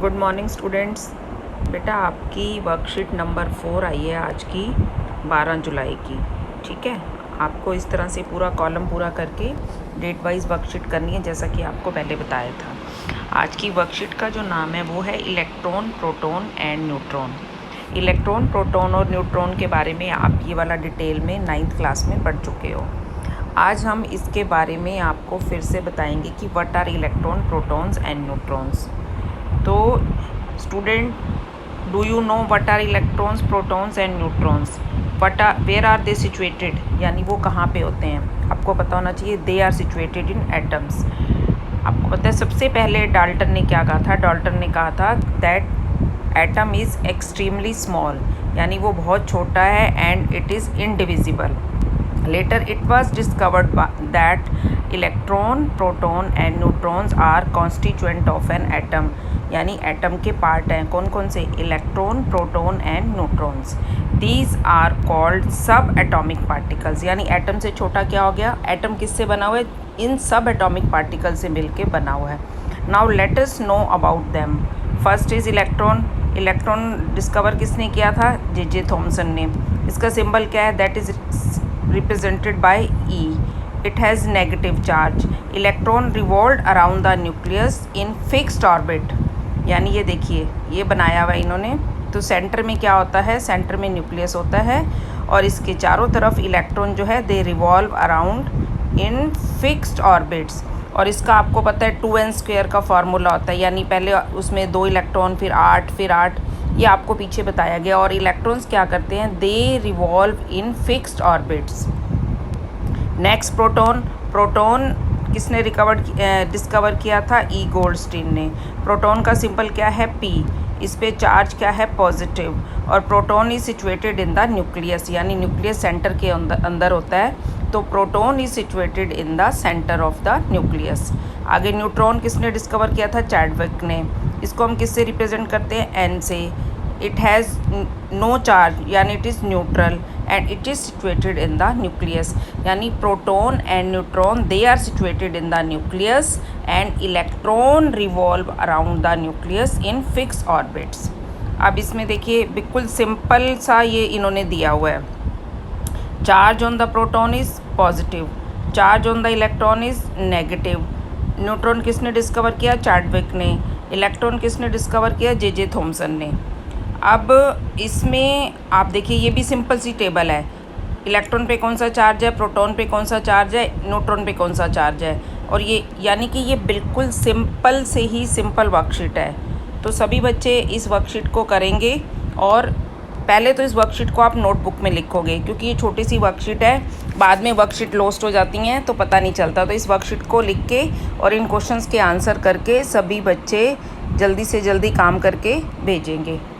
Good morning students. बेटा आपकी worksheet number 4 आई है आज की 12 जुलाई की। ठीक है, आपको इस तरह से पूरा कॉलम पूरा करके डेट वाइज वर्कशीट करनी है जैसा कि आपको पहले बताया था। आज की वर्कशीट का जो नाम है वो है electron, proton and neutron. Electron, proton और न्यूट्रॉन के बारे में आप ये वाला डिटेल में 9th क्लास में पढ़ चुके हो। आज हम इसके बारे में आपको फिर से बताएंगे कि what are electron, protons and neutrons. तो student, do you know what are electrons, protons and neutrons? Where are they situated, यानी वो कहाँ पे होते हैं? आपको पता होना चाहिए। They are situated in atoms. आपको पता है सबसे पहले डाल्टन ने क्या कहा था? डाल्टन ने कहा था that atom is extremely small, यानी वो बहुत छोटा है and it is indivisible. Later it was discovered that electron, proton and neutrons are constituent of an atom, यानी एटम के पार्ट हैं। कौन कौन से? Electron, proton and neutrons. These are called subatomic particles, यानी एटम से छोटा क्या हो गया? एटम किससे बना हुआ है? इन सब एटॉमिक पार्टिकल से मिलके बना हुआ है। Now let us know about them. First is electron. Electron discover किसने किया था? जे थॉमसन ने। इसका सिंबल क्या है? That is represented by E. It has negative charge. Electron revolved around the nucleus in fixed orbit. यानी ये देखिए, ये बनाया हुआ इन्होंने। तो सेंटर में क्या होता है? सेंटर में न्यूक्लियस होता है और इसके चारों तरफ इलेक्ट्रॉन जो है दे revolve around in fixed orbits. और इसका आपको पता है 2n² का फार्मूला होता है, यानी पहले उसमें 2 इलेक्ट्रॉन, फिर 8, ये आपको पीछे बताया गया। और इलेक्ट्रॉन्स क्या करते हैं? दे revolve in fixed orbits. Next proton. Proton किसने डिस्कवर किया था? ई गोल्डस्टीन ने। प्रोटॉन का सिंबल क्या है? P। इस पे चार्ज क्या है? पॉजिटिव। और proton is situated in the nucleus, यानी न्यूक्लियस सेंटर के अंदर होता है। तो proton is situated in the centre of the nucleus. आगे न्यूट्रॉन किसने डिस्कवर किया था? चैडविक ने। इसको हम किससे रिप्रेजेंट करते हैं? N से। इट हैज़ नो चार्ज, यानी it is neutral and it is situated in the nucleus. यानी proton and neutron they are situated in the nucleus and electron revolve around the nucleus in fix orbits. अब इसमें देखिए बिल्कुल simple सा ये इन्होंने दिया हुआ है। Charge on the proton is positive, charge on the electron is negative. Neutron किसने डिस्कवर किया? चैडविक ने। इलेक्ट्रॉन किसने डिस्कवर किया? जे थॉमसन ने। अब इसमें आप देखिए ये भी सिंपल सी टेबल है। इलेक्ट्रॉन पे कौन सा चार्ज है, प्रोटॉन पे कौन सा चार्ज है, न्यूट्रॉन पे कौन सा चार्ज है। और ये यानी कि ये बिल्कुल सिंपल से ही सिंपल वर्कशीट है। तो सभी बच्चे इस वर्कशीट को करेंगे और पहले तो इस वर्कशीट को आप नोटबुक में लिखोगे, क्योंकि ये छोटी सी वर्कशीट है। बाद में वर्कशीट लॉस्ट हो जाती हैं तो पता नहीं चलता। तो इस वर्कशीट को लिख के और इन क्वेश्चंस के आंसर करके सभी बच्चे जल्दी से जल्दी काम करके भेजेंगे।